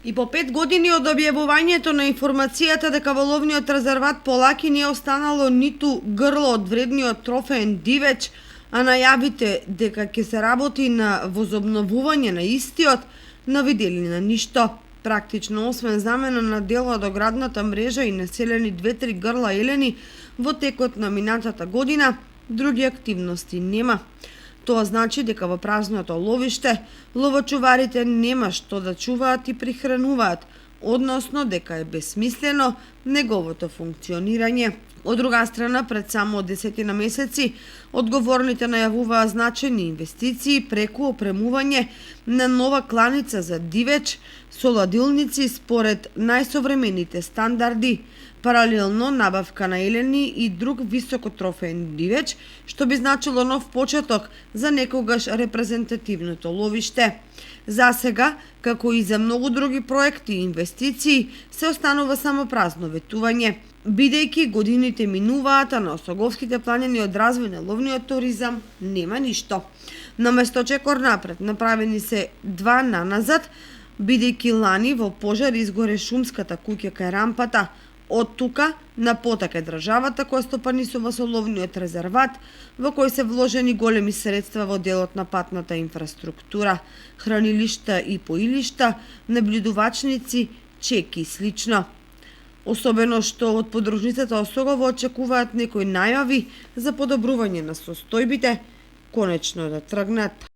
И по 5 години од објавувањето на информацијата дека во ловниот резерват Полаки не е останало ниту грло од вредниот трофеен дивеч, а најавите дека ќе се работи на возобновување на истиот, навидели на ништо. Практично, освен замена на дел од оградната мрежа и населени 2-3 грла елени во текот на минатата година, други активности нема. Тоа значи дека во празното ловиште ловочуварите нема што да чуваат и прихрануваат, односно дека е бесмислено неговото функционирање. Од друга страна, пред само 10 месеци, одговорните најавуваа значајни инвестиции преку опремување на нова кланица за дивеч со ладилници според најсовремените стандарди, паралелно набавка на елени и друг високотрофеен дивеч, што би значило нов почеток за некогаш репрезентативното ловиште. За сега, како и за многу други проекти и инвестиции, се останува само празно ветување, бидејќи годините минуваат, а на Осоговските планини од развој на ловниот туризам нема ништо. Наместо чекор напред, направени се 2 наназад, бидејќи лани во пожар изгоре шумската куќа кај рампата. Од тука, на потак е државата која стопанисува со ловниот резерват, во кој се вложени големи средства во делот на патната инфраструктура, хранилишта и поилишта, наблюдувачници, чеки и слично. Особено што од подружницата Осогово очекуваат некои најави за подобрување на состојбите, конечно да тргнат.